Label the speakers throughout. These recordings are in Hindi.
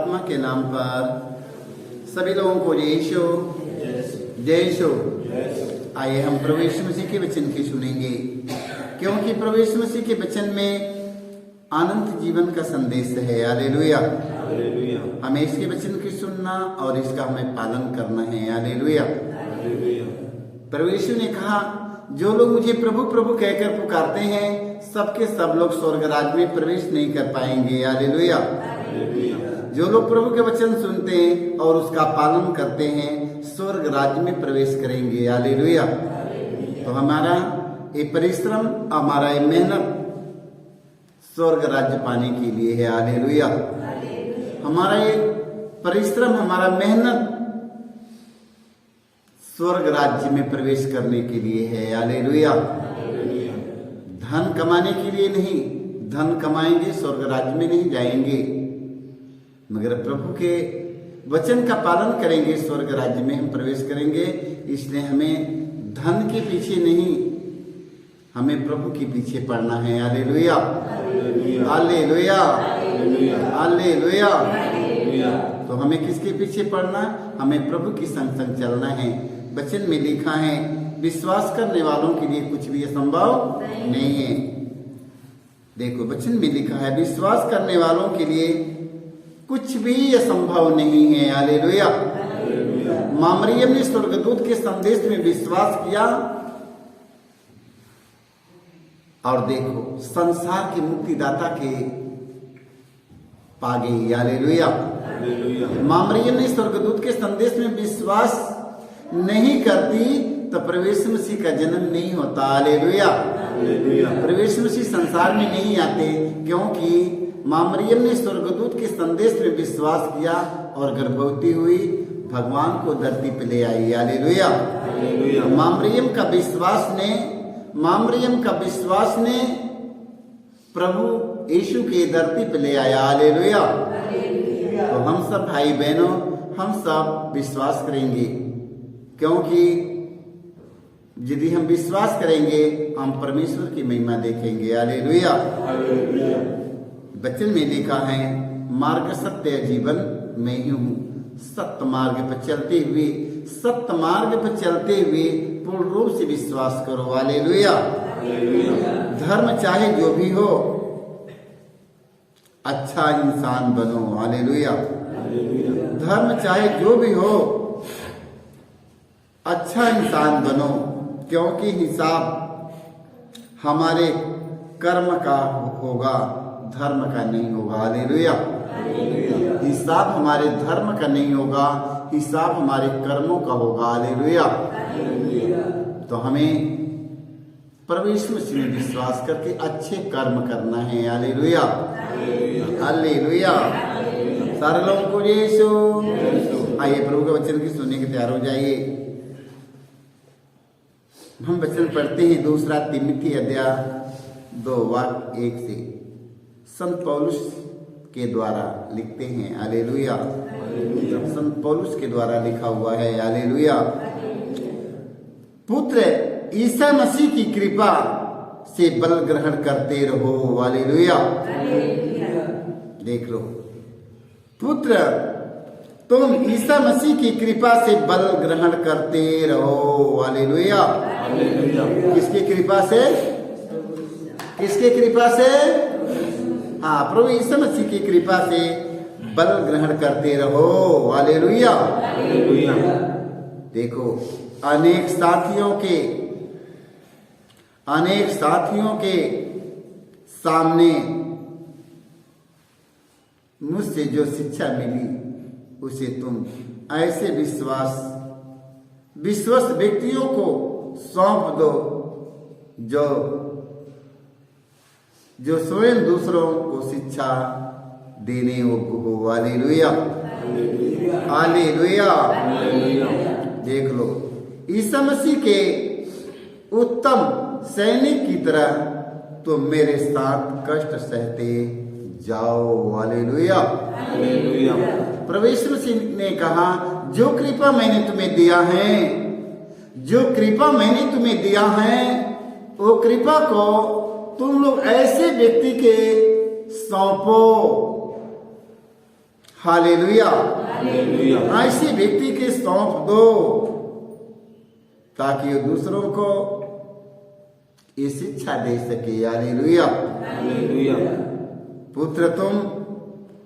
Speaker 1: आत्मा के नाम पर सभी लोगों को यीशु जय यीशु। आइए हम प्रभु यीशु मसीह के वचन की सुनेंगे, क्योंकि प्रभु यीशु मसीह के वचन में अनंत जीवन का संदेश है। हालेलुया। हमें इसके वचन की सुनना और इसका हमें पालन करना है। हालेलुया। प्रभु यीशु ने कहा, जो लोग मुझे प्रभु प्रभु कहकर पुकारते हैं सबके सब लोग स्वर्ग राज्य में प्रवेश नहीं कर पाएंगे। हालेलुया। जो लोग प्रभु के वचन सुनते हैं और उसका पालन करते हैं स्वर्ग राज्य में प्रवेश करेंगे। हालेलुया। तो हमारा ये परिश्रम, हमारा ये मेहनत स्वर्ग राज्य पाने के लिए है। हालेलुया। हमारा ये परिश्रम, हमारा मेहनत स्वर्ग राज्य में प्रवेश करने के लिए है। हालेलुया। धन कमाने के लिए नहीं, धन कमाएंगे स्वर्ग राज्य में नहीं जाएंगे, मगर प्रभु के वचन का पालन करेंगे स्वर्ग राज्य में हम प्रवेश करेंगे। इसलिए हमें धन के पीछे नहीं, हमें प्रभु के पीछे पड़ना है। हालेलुया। हालेलुया। हालेलुया। तो हमें किसके पीछे पड़ना? हमें प्रभु की संग संग चलना है। वचन में लिखा है, विश्वास करने वालों के लिए कुछ भी असंभव नहीं है। देखो वचन में लिखा है, विश्वास करने वालों के लिए कुछ भी असंभव नहीं है। हालेलुया। मां मरियम ने स्वर्गदूत के संदेश में विश्वास किया और देखो संसार के मुक्तिदाता के पा गई। हालेलुया। मां मरियम ने स्वर्गदूत के संदेश में विश्वास नहीं करती तो प्रवेश मसीह का जन्म नहीं होता। हालेलुया। प्रवेश मसीह संसार में नहीं आते, क्योंकि मां मरियम ने स्वर्गदूत के संदेश में विश्वास किया और गर्भवती हुई, भगवान को धरती पे ले आई। हालेलुया। मां मरियम का विश्वास ने प्रभु यीशु के धरती पे ले आया। हालेलुया। तो हम सब भाई बहनों, हम सब विश्वास करेंगे, क्योंकि यदि हम विश्वास करेंगे हम परमेश्वर की महिमा देखेंगे। हालेलुया। वचन में लिखा है, मार्ग सत्य जीवन मैं ही हूँ। सत्य मार्ग पर चलते हुए पूर्ण रूप से विश्वास करो। हालेलुया। धर्म चाहे जो भी हो, अच्छा इंसान बनो। हालेलुया। धर्म चाहे जो भी हो, अच्छा इंसान बनो, क्योंकि हिसाब हमारे कर्म का होगा, धर्म का नहीं होगा। हालेलुया। हिसाब हमारे धर्म का नहीं होगा, हिसाब हमारे कर्मों का होगा। हालेलुया। तो हमें प्रभु यीशु मसीह में विश्वास करके अच्छे कर्म करना है। हालेलुया। हालेलुया। सारे लोगों को यीशु। आइए प्रभु के वचन की सुनने के तैयार हो जाइए। हम वचन पढ़ते हैं, दूसरा तिमोथी अध्याय 2:1 से संत पौलुस के द्वारा लिखते हैं। हालेलुया। संत पौलुस के द्वारा लिखा हुआ है। हालेलुया। पुत्र ईसा मसीह की कृपा से बल ग्रहण करते रहो। हालेलुया। देख लो, पुत्र तुम ईसा मसीह की कृपा से बल ग्रहण करते रहो। हालेलुया। किसकी कृपा से? किसकी कृपा से? हाँ, प्रभु ईसा मसीह की कृपा से बल ग्रहण करते रहो। हालेलुया। देखो अनेक साथियों के सामने मुझसे जो शिक्षा मिली उसे तुम ऐसे विश्वस्त व्यक्तियों को सौंप दो जो स्वयं दूसरों को शिक्षा देने योग्य हो। हालेलुया। हालेलुया। देख लो, ईसा मसीह के उत्तम सैनिक की तरह तुम मेरे साथ कष्ट सहते जाओ। हालेलुया। प्रभु यीशु मसीह ने कहा, जो कृपा मैंने तुम्हें दिया है, वो कृपा को तुम लोग ऐसे व्यक्ति के सौंपो। हालेलुया। ऐसे व्यक्ति के सौंप दो ताकि वो दूसरों को ये शिक्षा दे सके। हालेलुया। पुत्र तुम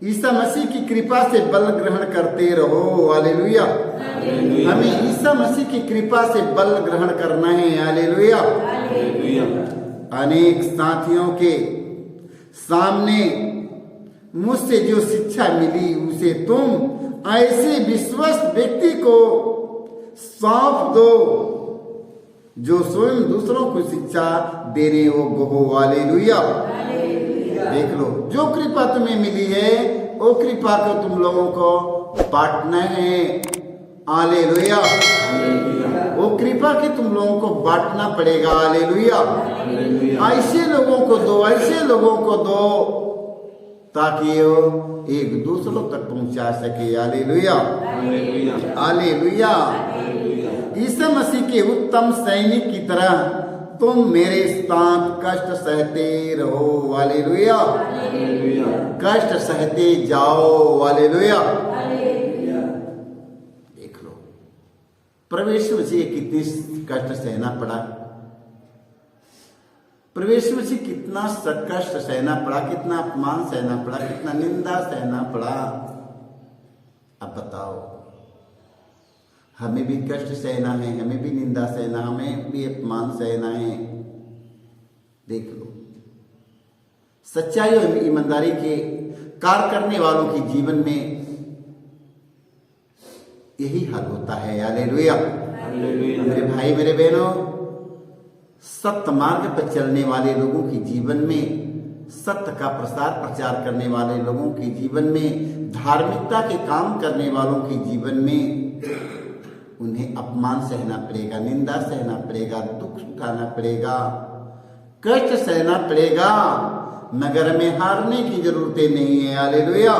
Speaker 1: ईसा मसीह की कृपा से बल ग्रहण करते रहो। हालेलुया। हमें ईसा मसीह की कृपा से बल ग्रहण करना है। हालेलुया। अनेक साथियों के सामने मुझसे जो शिक्षा मिली उसे तुम ऐसे विश्वस्त व्यक्ति को सौंप दो जो स्वयं दूसरों को शिक्षा देने योग्य हो। हालेलुया। देख लो, जो कृपा तुम्हें मिली है वो कृपा को तुम लोगों को बांटना है। हालेलुया। वो कृपा की तुम लोगों को बांटना पड़ेगा। हालेलुया। ऐसे लोगों को दो, ऐसे लोगों को दो ताकि वो एक दूसरों तक पहुंचा सके। हालेलुया। हालेलुया। ईसा मसीह के उत्तम सैनिक की तरह तुम मेरे साथ कष्ट सहते रहो। हालेलुया। कष्ट सहते जाओ। हालेलुया। देख लो, प्रभु यीशु मसीह कितनी कष्ट सहना पड़ा। प्रभु यीशु मसीह कितना कष्ट सहना पड़ा, कितना अपमान सहना पड़ा, कितना निंदा सहना पड़ा। अब बताओ, हमें भी कष्ट सहना है, हमें भी निंदा सहना, हमें भी अपमान सहना है। देख लो, सच्चाई और ईमानदारी के कार्य करने वालों के जीवन में यही हाल होता है। हालेलुया। मेरे भाई, मेरे बहनों, सत्य मार्ग पर चलने वाले लोगों के जीवन में, सत्य का प्रसार प्रचार करने वाले लोगों के जीवन में, धार्मिकता के काम करने वालों के जीवन में उन्हें अपमान सहना पड़ेगा, निंदा सहना पड़ेगा, दुख उठाना पड़ेगा, कष्ट सहना पड़ेगा, मगर हमें हारने की जरूरत नहीं है। हालेलुया।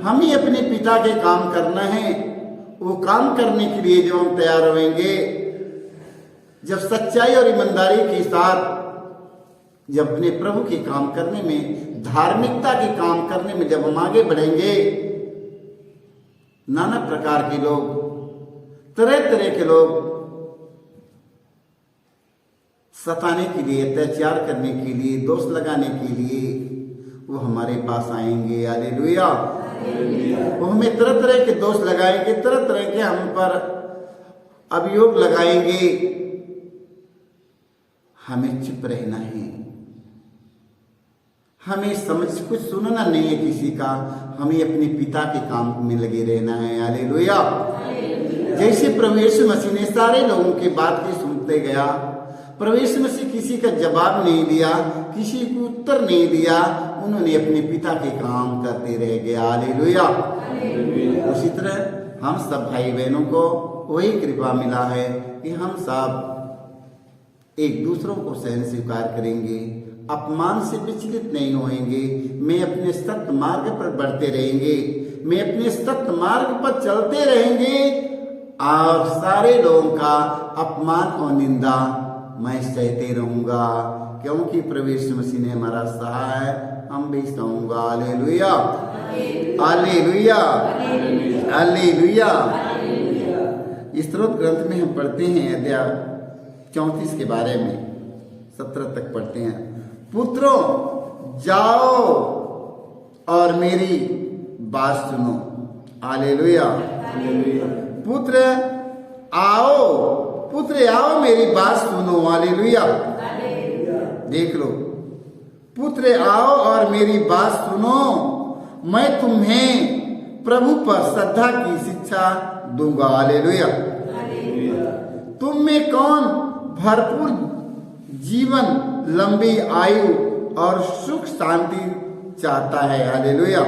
Speaker 1: हमें अपने पिता के काम करना है। वो काम करने के लिए जब हम तैयार होंगे, जब सच्चाई और ईमानदारी के साथ जब अपने प्रभु के काम करने में, धार्मिकता के काम करने में जब हम आगे बढ़ेंगे, नाना प्रकार के लोग, तरह तरह के लोग सताने के लिए, अत्याचार करने के लिए, दोष लगाने के लिए वो हमारे पास आएंगे। हालेलुया। वो हमें तरह तरह के दोष लगाएंगे, तरह तरह के हम पर अभियोग लगाएंगे। हमें चुप रहना है, हमें समझ कुछ सुनना नहीं है किसी का, हमें अपने पिता के काम में लगे रहना है। हालेलुया। जैसे प्रभु यीशु मसीह ने सारे लोगों की बात की सुनते गया, प्रभु यीशु मसीह किसी का जवाब नहीं दिया, किसी को उत्तर नहीं दिया, उन्होंने अपने पिता के काम करते रह गए। हालेलुया। उसी तरह हम सब भाई बहनों को वही कृपा मिला है कि हम सब एक दूसरों को सहन स्वीकार करेंगे, अपमान से विचलित नहीं होंगे, मैं अपने सत्य मार्ग पर बढ़ते रहेंगे, मैं अपने सत्य मार्ग पर चलते रहेंगे और सारे लोगों का अपमान और निंदा मैं सहते रहूंगा, क्योंकि प्रभु यीशु मसीह ने हमारा सहा है, हम भी सहूंगा। हालेलुया। हालेलुया। हालेलुया। इस स्रोत ग्रंथ में हम पढ़ते हैं अध्याय 34 के बारे में, 17 तक पढ़ते हैं। पुत्रों, जाओ और मेरी बात सुनो। हालेलुया। पुत्र आओ मेरी बात सुनो। हालेलुया। देख लो, पुत्र आओ और मेरी बात सुनो, मैं तुम्हें प्रभु पर श्रद्धा की शिक्षा दूंगा। हालेलुया। तुम में कौन भरपूर जीवन, लंबी आयु और सुख शांति चाहता है? हालेलुया।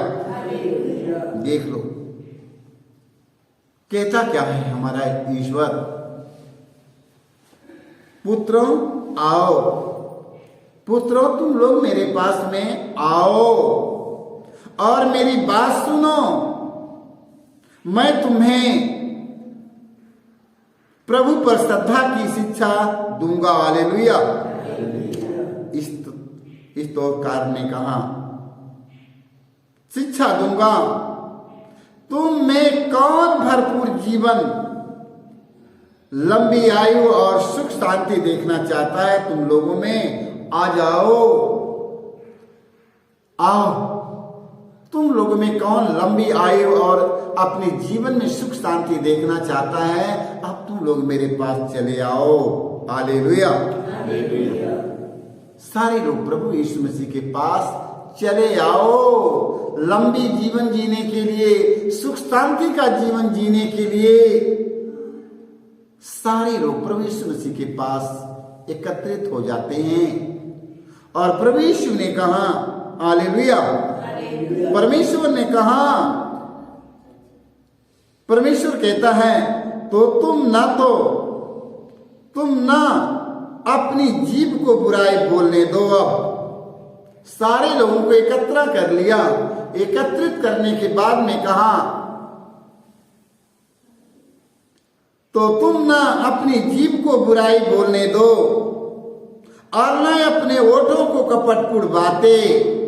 Speaker 1: देख लो, कहता क्या है हमारा ईश्वर, पुत्रों आओ, पुत्रों तुम लोग मेरे पास में आओ और मेरी बात सुनो, मैं तुम्हें प्रभु पर श्रद्धा की शिक्षा दूंगा। हालेलुया। इस तोकार ने कहा, शिक्षा दूंगा। तुम में कौन भरपूर जीवन, लंबी आयु और सुख शांति देखना चाहता है? तुम लोगों में आ जाओ, आओ। तुम लोगों में कौन लंबी आयु और अपने जीवन में सुख शांति देखना चाहता है? अब तुम लोग मेरे पास चले आओ। हालेलुया। सारे लोग प्रभु यीशु मसीह के पास चले आओ। लंबी जीवन जीने के लिए, सुख शांति का जीवन जीने के लिए सारे लोग प्रभु यीशु मसीह के पास एकत्रित हो जाते हैं। और प्रभु यीशु ने कहा, हालेलुया, परमेश्वर ने कहा, परमेश्वर कहता है, तो तुम ना अपनी जीभ को बुराई बोलने दो। अब सारे लोगों को एकत्र कर लिया। एकत्रित करने के बाद में कहा, तो तुम ना अपनी जीभ को बुराई बोलने दो और ना अपने ओठों को कपटपूर्ण बातें।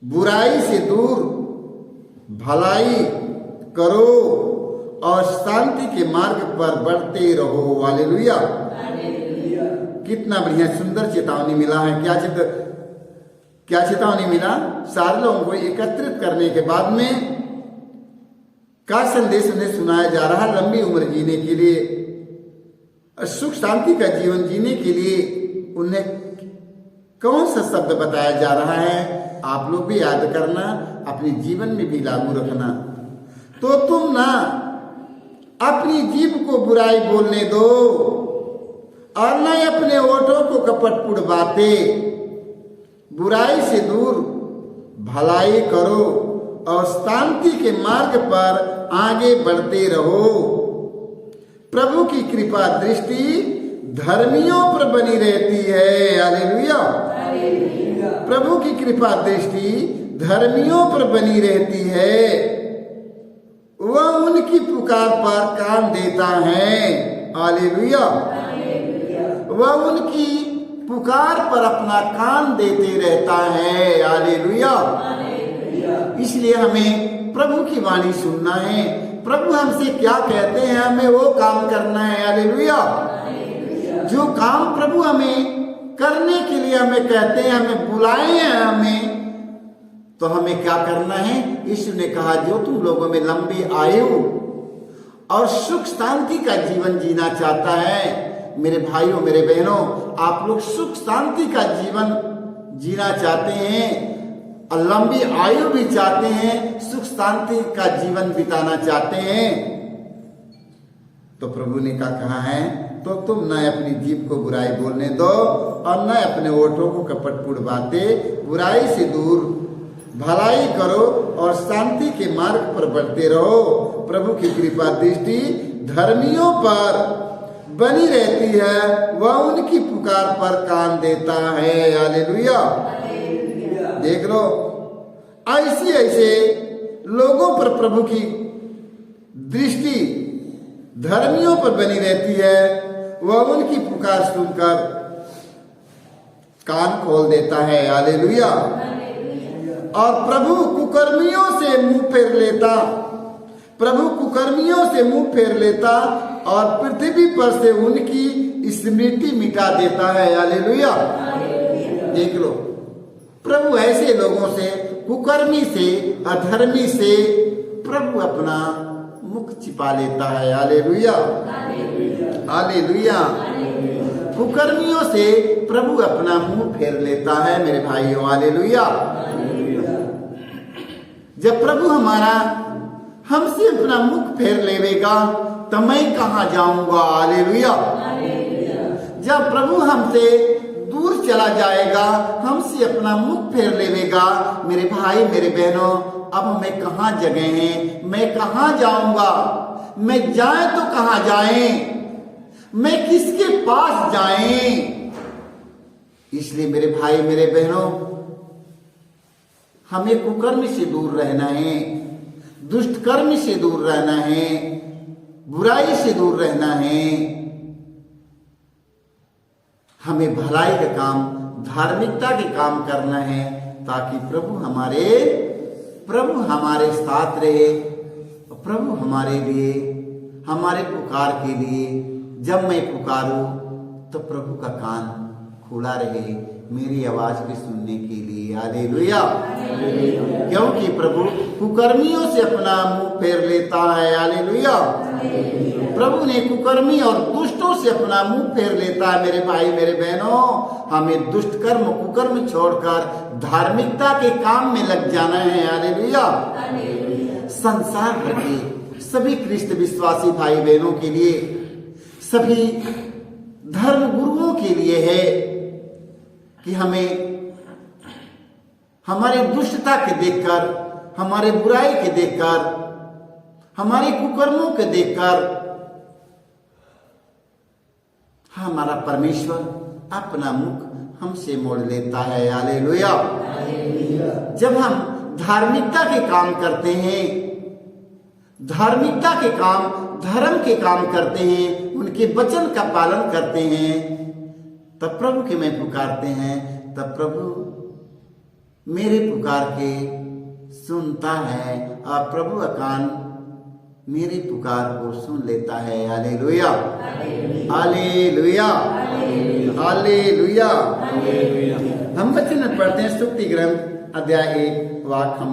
Speaker 1: बुराई से दूर भलाई करो और शांति के मार्ग पर बढ़ते रहो। हालेलुया। कितना बढ़िया सुंदर चेतावनी मिला है। क्या चेतावनी मिला? सारे लोगों को एकत्रित करने के बाद में का संदेश उन्हें सुनाया जा रहा है? लंबी उम्र जीने के लिए, सुख शांति का जीवन जीने के लिए उन्हें कौन सा शब्द बताया जा रहा है? आप लोग भी याद करना, अपने जीवन में भी लागू रखना। तो तुम ना अपनी जीभ को बुराई बोलने दो और न अपने ओठों को कपटपूर्ण बातें। बुराई से दूर भलाई करो और शांति के मार्ग पर आगे बढ़ते रहो। प्रभु की कृपा दृष्टि धर्मियों पर बनी रहती है। हालेलुया। प्रभु की कृपा दृष्टि धर्मियों पर बनी रहती है। वह उनकी पुकार पर कान देता है। हालेलुया। वह उनकी पुकार पर अपना कान देते रहता है। हालेलुया। इसलिए हमें प्रभु की वाणी सुनना है। प्रभु हमसे क्या कहते हैं, हमें वो काम करना है। हालेलुया। जो काम प्रभु हमें करने के लिए हमें कहते हैं, हमें बुलाए हैं, हमें तो हमें क्या करना है? यीशु ने कहा, जो तुम लोगों में लंबी आयु और सुख शांति का जीवन जीना चाहता है, मेरे भाइयों मेरे बहनों, आप लोग सुख शांति का जीवन जीना चाहते हैं और लंबी आयु भी चाहते हैं, सुख शांति का जीवन बिताना चाहते हैं, तो प्रभु ने क्या कहा है? तो तुम न अपनी जीभ को बुराई बोलने दो और न अपने ओठों को कपटपूर्ण बातें। बुराई से दूर भलाई करो और शांति के मार्ग पर बढ़ते रहो। प्रभु की कृपा दृष्टि धर्मियों पर बनी रहती है, वह उनकी पुकार पर कान देता है। हालेलुया। देख लो, ऐसे लोगों पर प्रभु की दृष्टि धर्मियों पर बनी रहती है, वह उनकी पुकार सुनकर कान खोल देता है। हालेलुया। और प्रभु कुकर्मियों से मुंह फेर लेता, प्रभु कुकर्मियों से मुंह फेर लेता और पृथ्वी पर से उनकी स्मृति मिटा देता है। हालेलुया। देख लो, प्रभु ऐसे लोगों से, कुकर्मी से, अधर्मी से प्रभु अपना मुख छिपा लेता है। हालेलुया। हालेलुया। कुकर्मियों से प्रभु अपना मुंह फेर लेता है मेरे भाइयों। हालेलुया। जब प्रभु हमारा हमसे अपना मुख फेर लेवेगा तो मैं कहाँ जाऊंगा? हालेलुया। जब प्रभु हमसे दूर चला जाएगा, हमसे अपना मुख फेर लेवेगा, मेरे भाई मेरे बहनों, अब मैं कहाँ जगह हैं? मैं कहाँ जाऊंगा? मैं जाए तो कहाँ जाएं? मैं किसके पास जाएं? इसलिए मेरे भाई मेरे बहनों, हमें कुकर्म से दूर रहना है, दुष्ट कर्म से दूर रहना है, बुराई से दूर रहना है। हमें भलाई का काम, धार्मिकता के काम करना है, ताकि प्रभु हमारे प्रभु हमारे साथ रहे, प्रभु हमारे लिए, हमारे पुकार के लिए जब मैं पुकारूं तो प्रभु का कान खुला रहे मेरी आवाज के सुनने के लिए। हालेलुया। क्योंकि प्रभु कुकर्मियों से अपना मुंह फेर लेता है। हालेलुया। प्रभु ने कुकर्मी और दुष्टों से अपना मुंह फेर लेता है। मेरे भाई मेरे बहनों, हमें दुष्ट कर्म कुकर्म छोड़कर धार्मिकता के काम में लग जाना है। हालेलुया। संसार भर के सभी ख्रिस्त विश्वासी भाई बहनों के लिए, सभी धर्म गुरुओं के लिए है कि हमें हमारी दुष्टता के देखकर, हमारे बुराई के देखकर, हमारे कुकर्मों के देखकर हमारा परमेश्वर अपना मुख हमसे मोड़ लेता है। हालेलुया। जब हम धार्मिकता के काम करते हैं, धार्मिकता के काम, धर्म के काम करते हैं, उनके वचन का पालन करते हैं, तब प्रभु के मैं पुकारते हैं, तब प्रभु मेरे पुकार के सुनता है और प्रभु का कान मेरी पुकार को सुन लेता है। हालेलुया। हालेलुया। हालेलुया। हम वचन पढ़ते हैं स्तुति ग्रंथ अध्याय 1 वाक्य हम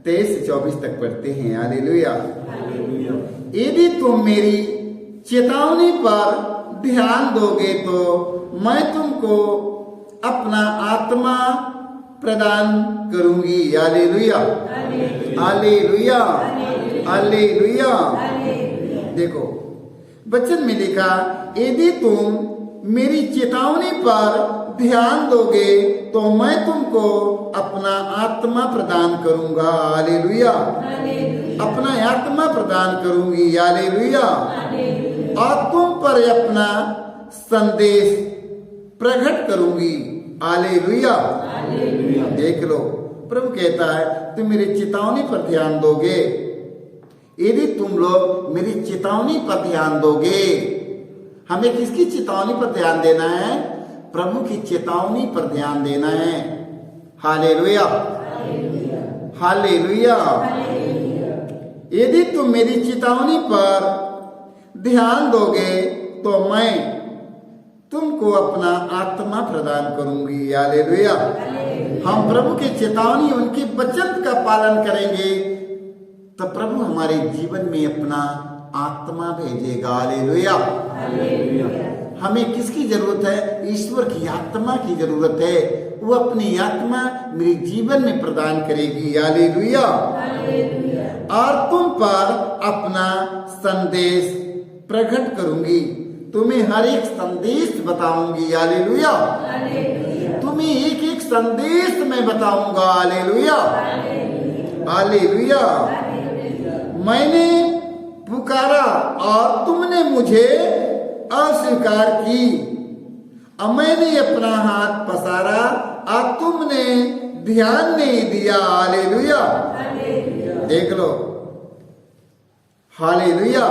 Speaker 1: 23 से 24 तक पढ़ते हैं। हालेलुया। यदि तुम मेरी चेतावनी पर ध्यान दोगे तो मैं तुमको अपना आत्मा प्रदान करूंगी। हालेलुया। हालेलुया। हालेलुया। देखो वचन में लिखा, यदि तुम मेरी चेतावनी पर ध्यान दोगे तो मैं तुमको अपना आत्मा प्रदान करूंगा। हालेलुया। अपना आत्मा प्रदान करूंगी। हालेलुया। और तुम पर अपना संदेश प्रकट करूंगी। हालेलुया। देख लो, प्रभु कहता है तुम मेरी चेतावनी पर ध्यान दोगे। यदि तुम लोग मेरी चेतावनी पर ध्यान दोगे, हमें किसकी चेतावनी पर ध्यान देना है? प्रभु की चेतावनी पर ध्यान देना है। हालेलुया। हालेलुया। यदि तुम मेरी चेतावनी पर ध्यान दोगे तो मैं तुमको अपना आत्मा प्रदान करूंगी। हालेलुया। हम प्रभु की चेतावनी, उनके वचन का पालन करेंगे तो प्रभु हमारे जीवन में अपना आत्मा भेजेगा। हालेलुया। हमें किसकी जरूरत है? ईश्वर की आत्मा की जरूरत है। वो अपनी आत्मा मेरे जीवन में प्रदान करेगी। हालेलुया। और तुम पर अपना संदेश प्रकट करूंगी। तुम्हें हर एक संदेश बताऊंगी। हालेलुया। तुम्हें एक एक संदेश मैं बताऊंगा। हालेलुया। हालेलुया। मैंने पुकारा और तुमने मुझे अस्वीकार की, और मैंने अपना हाथ पसारा और तुमने ध्यान नहीं दिया। हालेलुया। देख लो। हालेलुया।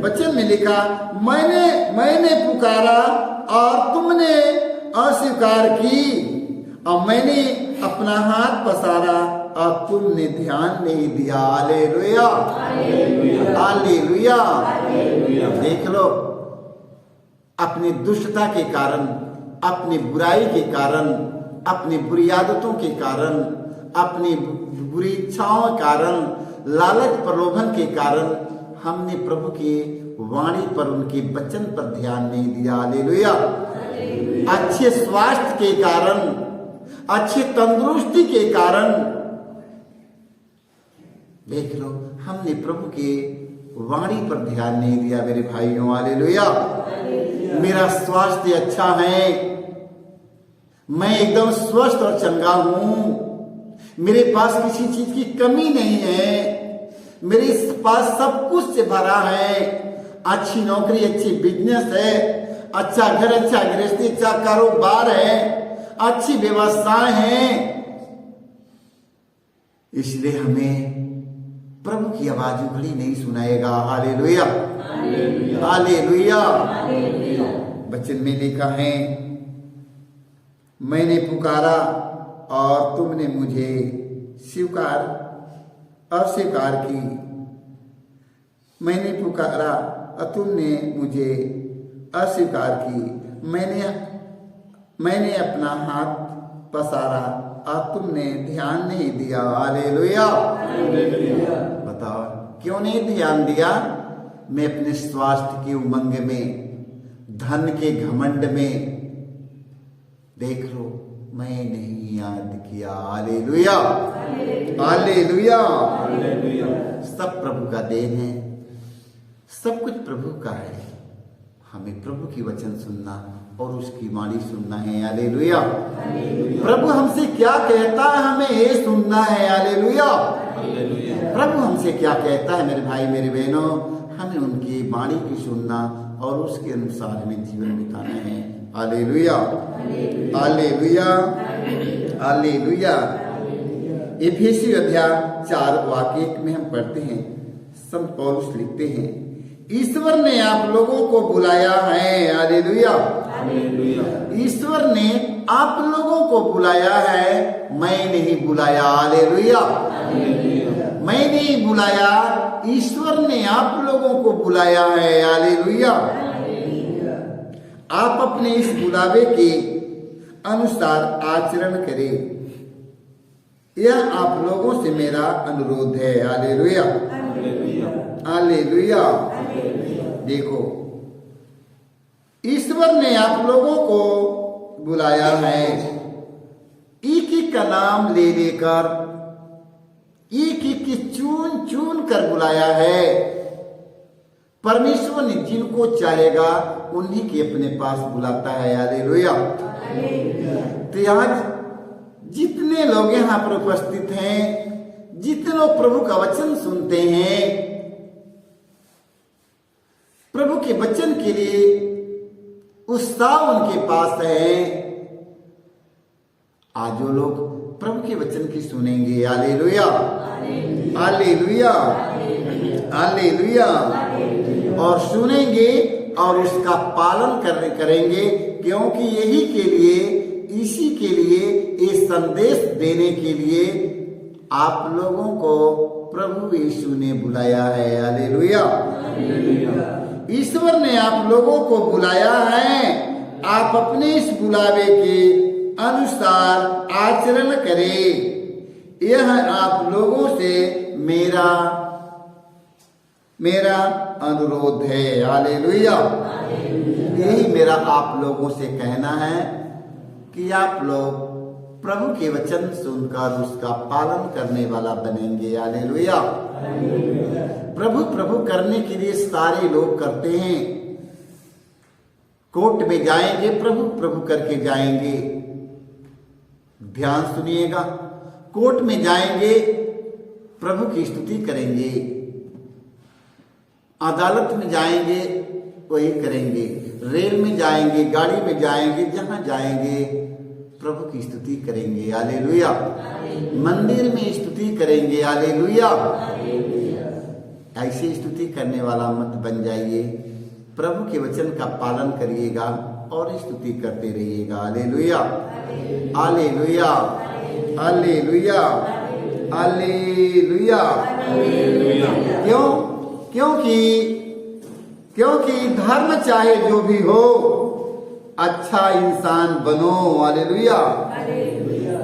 Speaker 1: वचन में लिखा, मैंने पुकारा और तुमने अस्वीकार की, और मैंने अपना हाथ पसारा और तुमने ध्यान नहीं दिया। हालेलुया। हालेलुया। देख लो, अपनी दुष्टता के कारण, अपनी बुराई के कारण, अपनी बुरी आदतों के कारण, अपनी बुरी इच्छाओं के कारण, लालच प्रलोभन के कारण हमने प्रभु की वाणी पर, उनके वचन पर ध्यान नहीं दिया। हालेलुया। अच्छे स्वास्थ्य के कारण, अच्छी तंदुरुस्ती के कारण, देख लो, हमने प्रभु के वाणी पर ध्यान नहीं दिया। मेरे भाइयों, हालेलुया। मेरा स्वास्थ्य अच्छा है, मैं एकदम स्वस्थ और चंगा हूं, मेरे पास किसी चीज की कमी नहीं है, मेरे पास सब कुछ से भरा है। अच्छी नौकरी, अच्छी बिजनेस है, अच्छा घर, अच्छा गृहस्थी, अच्छा कारोबार है, अच्छी व्यवस्थाएं हैं। इसलिए हमें प्रभु की आवाज उखड़ी नहीं सुनाएगा। हालेलुया। हालेलुया। वचन में लिखा है, मैंने पुकारा और तुमने मुझे अस्वीकार की। मैंने पुकारा और तुमने मुझे अस्वीकार की। मैंने अपना हाथ पसारा और तुमने ध्यान नहीं दिया। हालेलुया। बताओ क्यों नहीं ध्यान दिया? मैं अपने स्वास्थ्य की उमंग में, धन के घमंड में, देख लो, मैं नहीं याद किया। Hallelujah, hallelujah. सब प्रभु का देन है, सब कुछ प्रभु का है। हमें प्रभु की वचन सुनना और उसकी वाणी सुनना है। हालेलुया। प्रभु हमसे क्या कहता है हमें ये सुनना है। हालेलुया। प्रभु हमसे क्या कहता है मेरे भाई मेरे बहनों, हमें उनकी वाणी की सुनना और उसके अनुसार हमें जीवन बिताना है। Hallelujah, hallelujah, hallelujah. इफिसी अध्याय 4 वाक्य 1 में हम पढ़ते हैं, संत पौलुस लिखते हैं, ईश्वर ने आप लोगों को बुलाया है। हालेलुया। ईश्वर ने आप लोगों को बुलाया है, मैं नहीं बुलाया। हालेलुया। मैं नहीं बुलाया, ईश्वर ने आप लोगों को बुलाया है। हालेलुया। आप अपने इस बुलावे के अनुसार आचरण करें, यह आप लोगों से मेरा अनुरोध है। Hallelujah, hallelujah. देखो, ईश्वर ने आप लोगों को बुलाया है, एक एक का नाम ले लेकर, एक एक की चुन चुन कर बुलाया है। परमेश्वर ने जिनको चाहेगा उन्हीं के अपने पास बुलाता है। हालेलुया। तो आज जितने लोग यहाँ पर उपस्थित हैं, जितने लोग प्रभु का वचन सुनते हैं, प्रभु के वचन के लिए उत्साह उनके पास है, आज जो लोग प्रभु के वचन की सुनेंगे। हालेलुया, हालेलुया, हालेलुया, और सुनेंगे और उसका पालन करेंगे, क्योंकि यही के लिए, इसी के लिए, ये संदेश देने के लिए आप लोगों को प्रभु यीशु ने बुलाया है। हालेलुया। ईश्वर ने आप लोगों को बुलाया है, आप अपने इस बुलावे के अनुसार आचरण करें, यह आप लोगों से मेरा अनुरोध है। हालेलुया। यही मेरा आप लोगों से कहना है कि आप लोग प्रभु के वचन सुनकर उसका पालन करने वाला बनेंगे। हालेलुया। प्रभु प्रभु करने के लिए सारे लोग करते हैं। कोर्ट में जाएंगे, प्रभु प्रभु करके जाएंगे। ध्यान सुनिएगा, कोर्ट में जाएंगे, प्रभु की स्तुति करेंगे। अदालत में जाएंगे, वही करेंगे। रेल में जाएंगे, गाड़ी में जाएंगे, जहां जाएंगे प्रभु की स्तुति करेंगे। हालेलुया। मंदिर में स्तुति करेंगे। हालेलुया। ऐसे स्तुति करने वाला मत बन जाइए, प्रभु के वचन का पालन करिएगा और स्तुति करते रहिएगा। Hallelujah, hallelujah, hallelujah, hallelujah. क्यों? क्योंकि धर्म चाहे जो भी हो, अच्छा इंसान बनो। हालेलुया।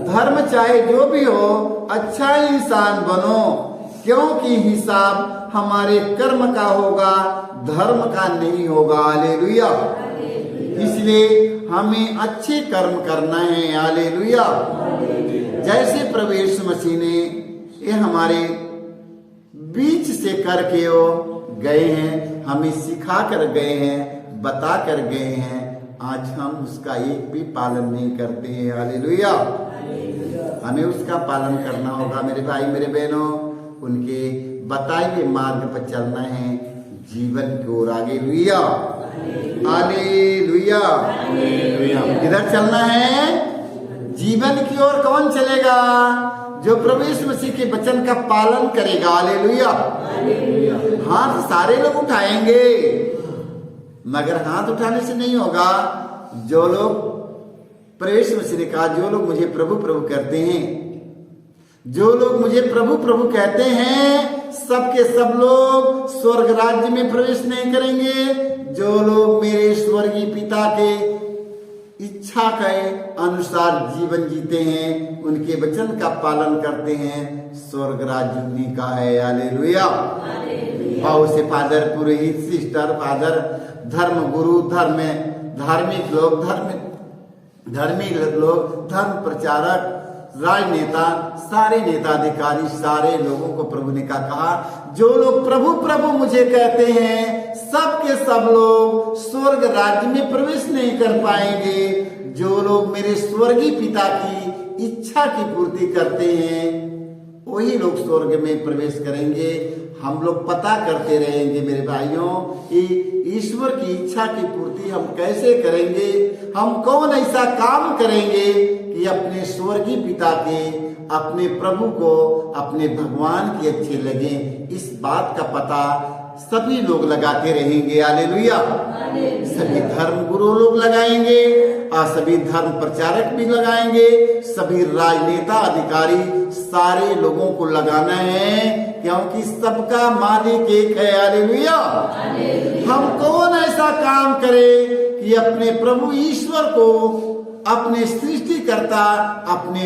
Speaker 1: धर्म चाहे जो भी हो, अच्छा इंसान बनो, क्योंकि हिसाब हमारे कर्म का होगा, धर्म का नहीं होगा। हालेलुया। इसलिए हमें अच्छे कर्म करना है। हालेलुया। जैसे प्रभु यीशु मसीह ने ये हमारे बीच से करके वो गए हैं, हमें सिखा कर गए हैं, बता कर गए हैं, आज हम उसका एक भी पालन नहीं करते हैं। हालेलुया। हमें उसका पालन करना होगा मेरे भाई मेरे बहनों, उनके बताए हुए मार्ग पर चलना है, जीवन की ओर। Hallelujah, hallelujah. किधर चलना है? जीवन की ओर। कौन चलेगा? जो प्रभु यीशु मसीह के वचन का पालन करेगा। हालेलुया। हाथ सारे लोग उठाएंगे, मगर हाथ उठाने से नहीं होगा। जो लोग, प्रभु यीशु मसीह ने कहा, जो लोग मुझे प्रभु प्रभु करते हैं, जो लोग मुझे प्रभु प्रभु कहते हैं सबके सब लोग स्वर्ग राज्य में प्रवेश नहीं करेंगे। जो लोग मेरे स्वर्गीय पिता के इच्छा के अनुसार जीवन जीते हैं, उनके वचन का पालन करते हैं, स्वर्ग राज्य उन्हीं का है। हालेलुया। बहुत से फादर, पुरोहित, सिस्टर, फादर, धर्म गुरु, धार्मिक लोग, धर्म प्रचारक, राजनेता, सारे नेता अधिकारी, सारे लोगों को प्रभु ने कहा, जो लोग प्रभु प्रभु मुझे कहते हैं सब के सब लोग स्वर्ग राज्य में प्रवेश नहीं कर पाएंगे। जो लोग मेरे स्वर्गीय पिता की इच्छा की पूर्ति करते हैं वही लोग स्वर्ग में प्रवेश करेंगे। हम लोग पता करते रहेंगे मेरे भाइयों कि ईश्वर की इच्छा की पूर्ति हम कैसे करेंगे, हम कौन ऐसा काम करेंगे कि अपने स्वर्गीय पिता के, अपने प्रभु को, अपने भगवान के अच्छे लगे। इस बात का पता सभी लोग लगाते रहेंगे। हालेलुया। सभी धर्म गुरु लोग लगाएंगे और सभी धर्म प्रचारक भी लगाएंगे, सभी राजनेता अधिकारी, सारे लोगों को लगाना है, क्योंकि सबका मालिक एक है। हालेलुया। हम कौन ऐसा काम करे कि अपने प्रभु ईश्वर को, अपने सृष्टिकर्ता, अपने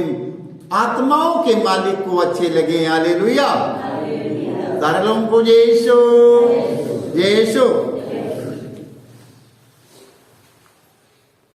Speaker 1: आत्माओं के मालिक को अच्छे लगे। हालेलुया। सारे लोगों को जय यीशु, जय यीशु।